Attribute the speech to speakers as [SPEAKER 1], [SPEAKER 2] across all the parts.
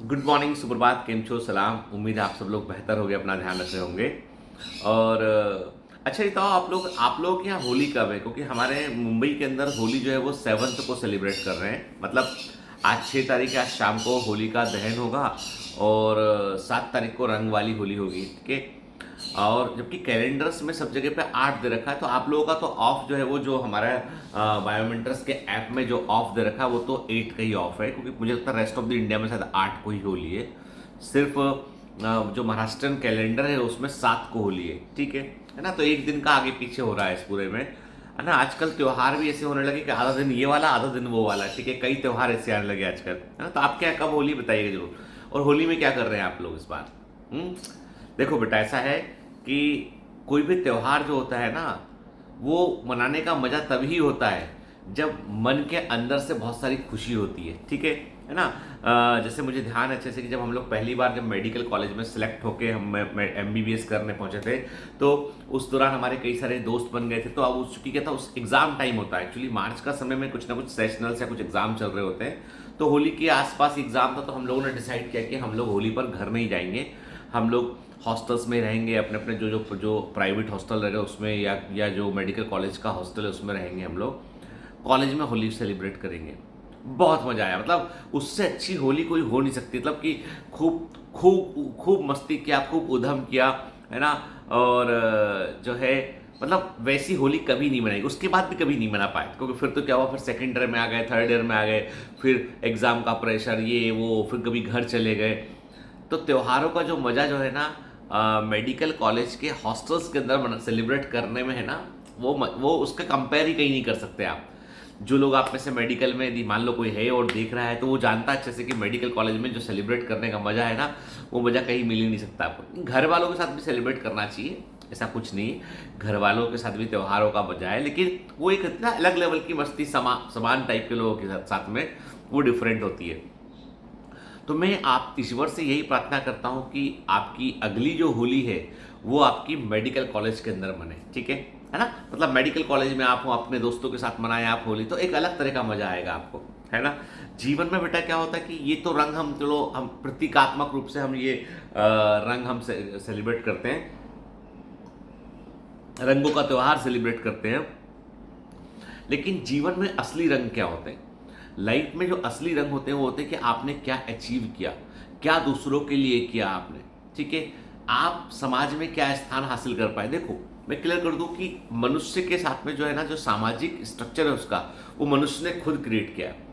[SPEAKER 1] Good morning, सुप्रभात, केम छो, सलाम। उम्मीद है आप सब लोग बेहतर होंगे, अपना ध्यान रख रहे होंगे। और अच्छा ये बताओ, आप लोग के यहाँ होली कब है? क्योंकि हमारे मुंबई के अंदर होली जो है वो 7th को सेलिब्रेट कर रहे हैं। मतलब आज 6 तारीख है, आज शाम को होली का दहन होगा और 7 तारीख को रंग वाली होली होगी, ठीक है। और जबकि कैलेंडर्स में सब जगह पे 8 दे रखा है, तो आप लोगों का तो ऑफ जो है वो जो हमारा बायोमेट्रिक्स के ऐप में जो ऑफ दे रखा है वो तो 8 का ही ऑफ है, क्योंकि मुझे लगता है रेस्ट ऑफ द इंडिया में शायद 8 को ही होली है। सिर्फ जो महाराष्ट्रन कैलेंडर है उसमें 7 को होली है, ठीक है ना। तो एक दिन का आगे पीछे हो रहा है इस पूरे में, है ना। आजकल त्योहार भी ऐसे होने लगे कि आधा दिन ये वाला आधा दिन वो वाला, ठीक है। कई त्योहार ऐसे आने लगे आजकल, है ना। तो आप क्या कब होली बताइएगा जरूर। और होली में क्या कर रहे हैं आप लोग इस बार? देखो बेटा, ऐसा है कि कोई भी त्योहार जो होता है ना, वो मनाने का मजा तभी होता है जब मन के अंदर से बहुत सारी खुशी होती है, ठीक है ना। जैसे मुझे ध्यान है अच्छे से कि जब हम लोग पहली बार जब मेडिकल कॉलेज में सिलेक्ट होके हम MBBS करने पहुंचे थे, तो उस दौरान हमारे कई सारे दोस्त बन गए थे। तो अब चूंकि क्या था, उस एग्जाम टाइम होता है एक्चुअली, मार्च का समय में कुछ ना कुछ सेशनल्स या कुछ एग्जाम चल रहे होते हैं। तो होली के आसपास एग्जाम था, तो हम लोगों ने डिसाइड किया कि हम लोग होली पर घर नहीं जाएंगे, हम लोग हॉस्टल्स में रहेंगे, अपने अपने जो प्राइवेट हॉस्टल रहेगा उसमें, या जो मेडिकल कॉलेज का हॉस्टल है उसमें रहेंगे। हम लोग कॉलेज में होली सेलिब्रेट करेंगे। बहुत मजा आया, मतलब उससे अच्छी होली कोई हो नहीं सकती। मतलब कि खूब खूब खूब मस्ती किया, खूब उधम किया, है ना। और जो है मतलब वैसी होली कभी नहीं मनाई, उसके बाद भी कभी नहीं मना पाए, क्योंकि फिर तो क्या हुआ, फिर सेकेंड ईयर में आ गए, थर्ड ईयर में आ गए, फिर एग्जाम का प्रेशर, ये वो, फिर कभी घर चले गए। तो त्योहारों का जो मजा जो है ना, मेडिकल कॉलेज के हॉस्टल्स के अंदर सेलिब्रेट करने में है ना, वो उसका कंपेयर ही कहीं नहीं कर सकते आप। जो लोग आप में से मेडिकल में यदि मान लो कोई है और देख रहा है, तो वो जानता है अच्छे से कि मेडिकल कॉलेज में जो सेलिब्रेट करने का मजा है ना, वो मजा कहीं मिल ही नहीं सकता आपको। घर वालों के साथ भी सेलिब्रेट करना चाहिए, ऐसा कुछ नहीं, घर वालों के साथ भी त्योहारों का मजा है, लेकिन वो एक इतना अलग लेवल की मस्ती समान टाइप के लोगों के साथ में वो डिफरेंट होती है। तो मैं आप ईश्वर से यही प्रार्थना करता हूँ कि आपकी अगली जो होली है वो आपकी मेडिकल कॉलेज के अंदर मने, ठीक है ना। मतलब मेडिकल कॉलेज में आप हो, अपने दोस्तों के साथ मनाएं आप होली, तो एक अलग तरह का मजा आएगा आपको, है ना। जीवन में बेटा क्या होता है कि ये तो रंग हम, चलो हम प्रतीकात्मक रूप से हम ये रंग हम सेलिब्रेट करते हैं, रंगों का त्यौहार सेलिब्रेट करते हैं। लेकिन जीवन में असली रंग क्या होते हैं? लाइफ में जो असली रंग होते हैं वो होते हैं कि आपने क्या अचीव किया, क्या दूसरों के लिए किया आपने, ठीक है। आप समाज में क्या स्थान हासिल कर पाए। देखो मैं क्लियर कर दूं कि मनुष्य के साथ में जो है ना, जो सामाजिक स्ट्रक्चर है उसका, वो मनुष्य ने खुद क्रिएट किया है।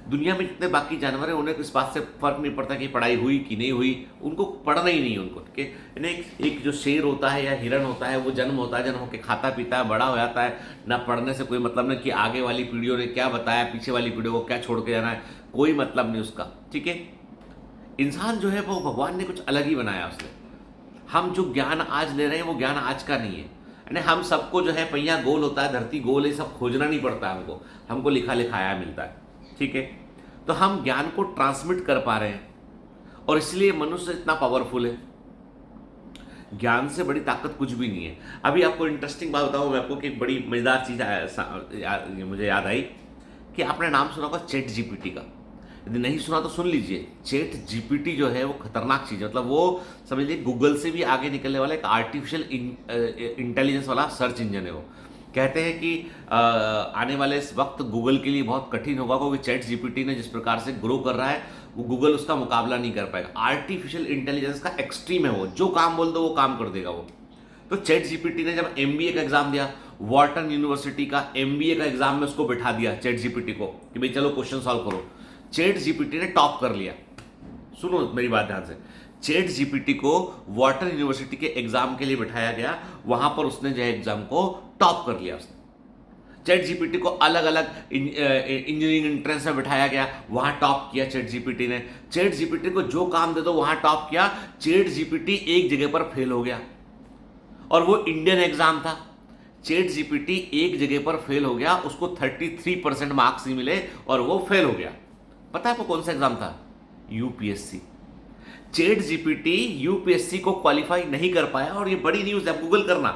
[SPEAKER 1] दुनिया में जितने बाकी जानवर हैं उन्हें इस बात से फर्क नहीं पड़ता कि पढ़ाई हुई कि नहीं हुई, उनको पढ़ना ही नहीं है उनको, ठीक है। यानी एक जो शेर होता है या हिरन होता है, वो जन्म होता है, जन्म होकर खाता पीता है, बड़ा हो जाता है, ना पढ़ने से कोई मतलब नहीं कि आगे वाली पीढ़ियों ने क्या बताया, पीछे वाली पीढ़ियों को क्या छोड़ के जाना है, कोई मतलब नहीं उसका, ठीक है। इंसान जो है वो भगवान ने कुछ अलग ही बनाया उसने। हम जो ज्ञान आज ले रहे हैं वो ज्ञान आज का नहीं है, यानी हम सबको जो है पहिया गोल होता है, धरती गोल है, सब खोजना नहीं पड़ता हमको, हमको लिखा लिखाया मिलता है, ठीक है। तो हम ज्ञान को ट्रांसमिट कर पा रहे हैं और इसलिए मनुष्य इतना पावरफुल है। ज्ञान से बड़ी ताकत कुछ भी नहीं है। अभी आपको इंटरेस्टिंग बात बताऊं मैं आपको कि एक बड़ी मजेदार चीज मुझे याद आई कि आपने नाम सुना होगा चैट जीपीटी का। यदि नहीं सुना तो सुन लीजिए। चैट जीपीटी जो है वो खतरनाक चीज है, मतलब वो समझ लीजिए गूगल से भी आगे निकलने वाला एक आर्टिफिशियल इंटेलिजेंस वाला सर्च इंजन है वो। कहते हैं कि आने वाले इस वक्त गूगल के लिए बहुत कठिन होगा, क्योंकि चैट जीपीटी ने जिस प्रकार से ग्रो कर रहा है वो गूगल उसका मुकाबला नहीं कर पाएगा। आर्टिफिशियल इंटेलिजेंस का एक्सट्रीम है वो, जो काम बोल दो वो काम कर देगा वो। तो चैट जीपीटी ने जब एमबीए का एग्जाम दिया, वॉर्टन यूनिवर्सिटी का एमबीए का एग्जाम में उसको बिठा दिया चैट जीपीटी को कि भाई चलो क्वेश्चन सॉल्व करो। चैट जीपीटी ने टॉप कर लिया। सुनो मेरी बात ध्यान से, चैट जीपीटी को वॉर्टन यूनिवर्सिटी के एग्जाम के लिए बिठाया गया, वहां पर उसने जो एग्जाम को टॉप कर लिया उसने। चैट जीपीटी को अलग अलग इंजीनियरिंग एंट्रेंस में बिठाया गया, वहां टॉप किया चैट जीपीटी ने। चैट जीपीटी को जो काम दे दो वहां टॉप किया। चैट जीपीटी एक जगह पर फेल हो गया और वो इंडियन एग्जाम था। चैट जीपीटी एक जगह पर फेल हो गया, उसको 33% मार्क्स ही मिले और वो फेल हो गया। पता है आपको कौन सा एग्जाम था? यूपीएससी। चैट जीपीटी यूपीएससी को क्वालिफाई नहीं कर पाया और ये बड़ी न्यूज है, गूगल करना।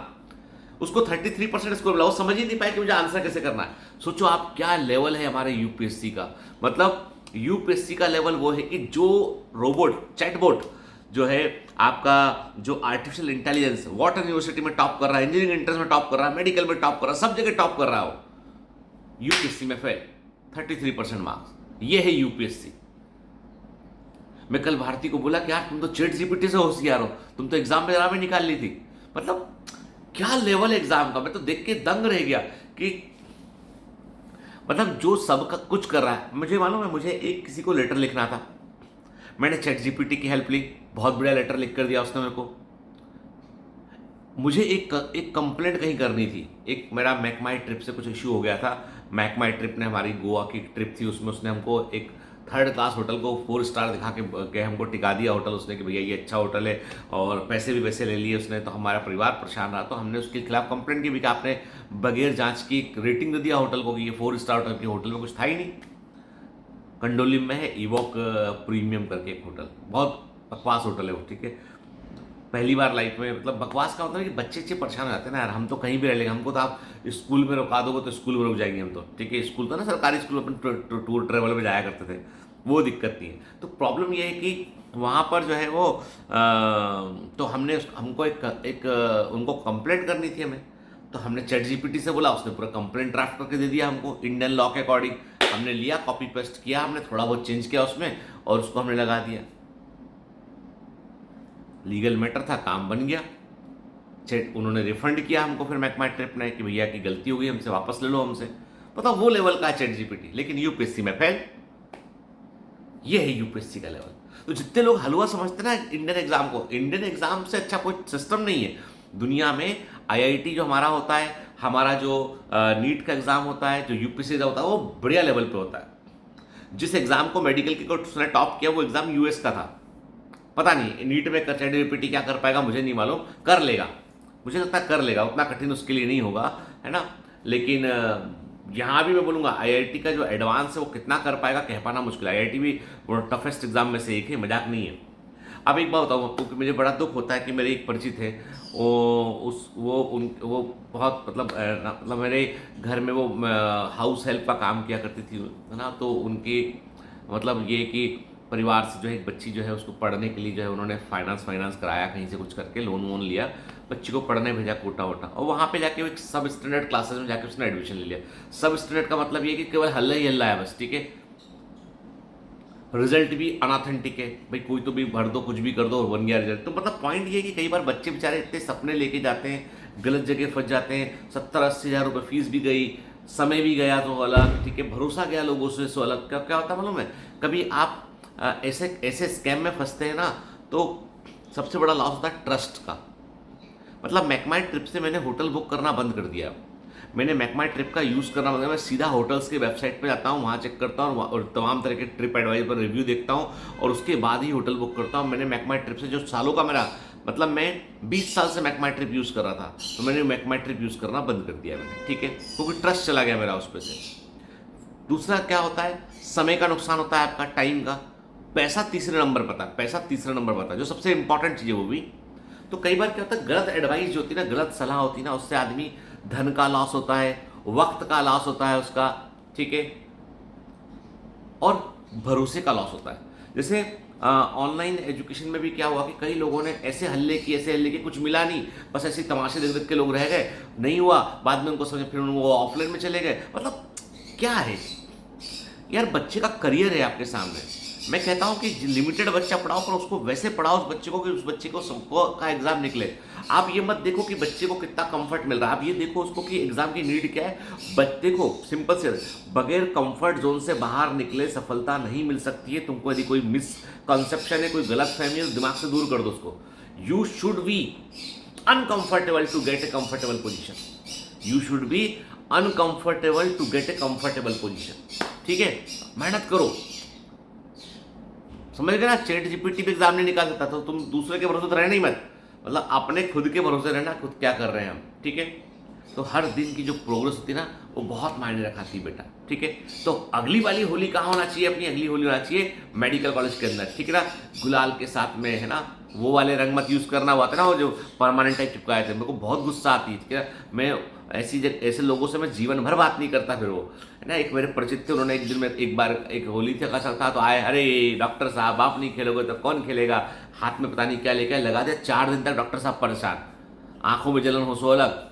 [SPEAKER 1] उसको 33% स्कोर मिला, वो समझ ही नहीं पाया कि मुझे आंसर कैसे करना है। सोचो आप क्या लेवल है हमारे यूपीएससी का। मतलब यूपीएससी का लेवल वो है कि जो रोबोट चैटबॉट जो है आपका, जो आर्टिफिशियल इंटेलिजेंस वाटर यूनिवर्सिटी में टॉप कर रहा है, इंजीनियरिंग एंट्रेंस में टॉप कर रहा है, मेडिकल में टॉप कर रहा है, सब जगह टॉप कर रहा हो, यूपीएससी में फेल 33% मार्क्स। ये है यूपीएससी। मैं कल भारती को बोला कि यार तुम तो चैट जीपीटी से होशियार हो, तुम तो एग्जाम में आराम निकाल ली थी। मतलब क्या लेवल एग्जाम का, मैं तो देख के दंग रह गया कि मतलब जो सबका कुछ कर रहा है। मुझे मालूम है, मुझे एक किसी को लेटर लिखना था, मैंने चैट जीपीटी की हेल्प ली, बहुत बढ़िया लेटर लिख कर दिया उसने मेरे को। मुझे एक कंप्लेंट कहीं करनी थी, एक मेरा मैकमाई ट्रिप से कुछ इश्यू हो गया था। मैकमाई ट्रिप ने, हमारी गोवा की ट्रिप थी, उसमें उसने हमको एक 3rd क्लास होटल को 4 स्टार दिखा के हमको टिका दिया होटल उसने कि भैया ये अच्छा होटल है, और पैसे भी वैसे ले लिए उसने। तो हमारा परिवार परेशान रहा, तो हमने उसके खिलाफ कंप्लेंट की भी कि आपने बगैर जांच की रेटिंग दे दिया होटल को कि ये 4 स्टार होटल की, होटल में कुछ था ही नहीं। कंडोलिम में है इवॉक प्रीमियम करके एक होटल, बहुत बकवास होटल है वो, ठीक है। पहली बार लाइफ में, मतलब बकवास का मतलब है कि बच्चे परेशान हो जाते हैं ना यार, हम तो कहीं भी रह लेंगे, हमको तो आप स्कूल में रुका दोगे तो स्कूल में रुक जाएंगे हम तो, ठीक है। स्कूल तो ना सरकारी स्कूल में अपन टूर ट्रेवल में जाया करते थे, वो दिक्कत नहीं है। तो प्रॉब्लम ये है कि वहाँ पर जो है वो तो हमने हमको उनको कंप्लेंट करनी थी हमें, तो हमने चैट जीपीटी से बोला, उसने पूरा कंप्लेंट ड्राफ्ट करके दे दिया हमको इंडियन लॉ के अकॉर्डिंग। हमने लिया, कॉपी पेस्ट किया, हमने थोड़ा बहुत चेंज किया उसमें और उसको हमने लगा दिया। लीगल मैटर था, काम बन गया। चैट उन्होंने रिफंड किया हमको फिर मैकमाई ट्रिप ने कि भैया की गलती हो गई, हमसे वापस ले लो हमसे। पता वो लेवल का है चैट जीपीटी, लेकिन यूपीएससी में फेल। ये है यूपीएससी का लेवल। तो जितने लोग हलवा समझते हैं ना इंडियन एग्जाम को, इंडियन एग्जाम से अच्छा कोई सिस्टम नहीं है दुनिया में। आईआईटी जो हमारा होता है, हमारा जो नीट का एग्जाम होता है, जो यूपीएससी का होता है, वो बढ़िया लेवल पे होता है। जिस एग्जाम को मेडिकल की उसने टॉप किया, वो एग्जाम यूएस का था। पता नहीं नीट में चैट जीपीटी क्या कर पाएगा, मुझे नहीं मालूम। कर लेगा, मुझे लगता है कर लेगा, उतना कठिन उसके लिए नहीं होगा, है ना। लेकिन यहाँ भी मैं बोलूँगा आईआईटी का जो एडवांस है वो कितना कर पाएगा, कह पाना मुश्किल है। आईआईटी भी वो टफेस्ट एग्जाम में से एक है, मजाक नहीं है। अब एक बात बताऊँ, क्योंकि मुझे बड़ा दुख होता है कि मेरे एक परिचित है, वो बहुत मतलब मेरे घर में वो हाउस हेल्प का काम किया करती थी, है ना। तो उनकी मतलब ये कि परिवार से जो है एक बच्ची जो है उसको पढ़ने के लिए जो है उन्होंने फाइनेंस कराया, कहीं से कुछ करके लोन वोन लिया, बच्ची को पढ़ने भेजा कोटा वोटा, और वहाँ पे जाके एक सब स्टैंडर्ड क्लासेस में जाके उसने एडमिशन ले लिया। सब स्टैंडर्ड का मतलब ये कि केवल हल्ला ही हल्ला है बस, ठीक है। रिजल्ट भी अनऑथेंटिक है, भाई कोई तो भी भर दो, कुछ भी कर दो और बन गया रिजल्ट। तो मतलब पॉइंट ये है कि कई बार बच्चे बेचारे इतने सपने लेके जाते हैं, गलत जगह फंस जाते हैं। 70-80 हज़ार रुपये फीस भी गई, समय भी गया तो अलग, ठीक है, भरोसा गया लोगों से सो अलग। क्या क्या होता है मालूम है, कभी आप ऐसे स्कैम में फंसते हैं ना, तो सबसे बड़ा लॉस होता है ट्रस्ट का। मतलब मैकमाई ट्रिप से मैंने होटल बुक करना बंद कर दिया। मैंने मैकमाई ट्रिप का यूज़ करना बंद किया। मैं सीधा होटल्स के वेबसाइट पे जाता हूँ, वहाँ चेक करता हूँ और तमाम तरह के ट्रिप एडवाइजर पर रिव्यू देखता हूँ और उसके बाद ही होटल बुक करता हूँ। मैंने मैकमाई ट्रिप से जो सालों का मेरा मतलब मैं 20 साल से मैकमाई ट्रिप यूज़ कर रहा था, तो मैंने मैकमाई ट्रिप यूज़ करना बंद कर दिया मैंने, ठीक है, क्योंकि ट्रस्ट चला गया मेरा उस पर से। दूसरा क्या होता है, समय का नुकसान होता है, आपका टाइम का। पैसा तीसरे नंबर पर था, पैसा तीसरे नंबर पर था, जो सबसे इंपॉर्टेंट चीज़ है वो भी। तो कई बार क्या होता है, गलत एडवाइस जो होती है ना, गलत सलाह होती है ना, उससे आदमी धन का लॉस होता है, वक्त का लॉस होता है उसका, ठीक है, और भरोसे का लॉस होता है। जैसे ऑनलाइन एजुकेशन में भी क्या हुआ कि कई लोगों ने ऐसे हल्ले किए, कुछ मिला नहीं, बस ऐसे तमाशे देख देख के लोग रह गए, नहीं हुआ, बाद में उनको समझ, फिर वो ऑफलाइन में चले गए। मतलब क्या है यार, बच्चे का करियर है आपके सामने। मैं कहता हूं कि लिमिटेड बच्चा पढ़ाओ, पर उसको वैसे पढ़ाओ उस बच्चे को कि उस बच्चे को सबको का एग्जाम निकले। आप ये मत देखो कि बच्चे को कितना कंफर्ट मिल रहा है, आप ये देखो उसको कि एग्जाम की नीड क्या है। देखो सिंपल से, बगैर कंफर्ट जोन से बाहर निकले सफलता नहीं मिल सकती है। तुमको यदि कोई मिसकंसेप्शन है, कोई गलत फहमी है, दिमाग से दूर कर दो उसको। You should be uncomfortable to get a comfortable position. You should be uncomfortable to get a comfortable position, ठीक है। मेहनत करो, समझ गए ना। चैट जीपीटी पे एग्जाम नहीं निकाल सकता, तो तुम दूसरे के भरोसे तो रहना ही मत, मतलब अपने खुद के भरोसे रहना, खुद क्या कर रहे हैं हम, ठीक है। तो हर दिन की जो प्रोग्रेस होती है ना, वो बहुत मायने रखाती है बेटा, ठीक है। तो अगली वाली होली कहाँ होना चाहिए, अपनी अगली होली होना चाहिए मेडिकल कॉलेज के अंदर, ठीक है ना। गुलाल के साथ में, है ना, वो वाले रंग मत यूज़ करना, हुआ था ना वो जो परमानेंट टाइप चिपकाए थे, मेरे को बहुत गुस्सा आती है, ठीक है। मैं ऐसे लोगों से मैं जीवन भर बात नहीं करता। फिर वो है ना, एक मेरे परिचित थे, उन्होंने एक दिन में एक बार एक होली था तो आए, अरे डॉक्टर साहब आप नहीं खेलोगे तो कौन खेलेगा, हाथ में पता नहीं क्या लेकर लगा दिया, 4 दिन तक डॉक्टर साहब परेशान, आंखों में जलन हो सो अलग,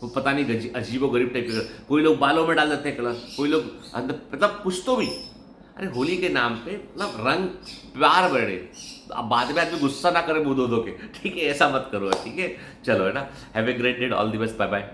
[SPEAKER 1] वो पता नहीं अजीबो गरीब टाइप के, कोई लोग बालों में डाल देते हैं कलर, कोई लोग अंदर, मतलब कुछ तो भी। अरे होली के नाम पे मतलब रंग प्यार बढ़े, अब बाद में आदमी गुस्सा ना करे मुंह धो धो के, ठीक है, ऐसा मत करो, ठीक है, चलो है ना, have a great day, all the best, bye bye.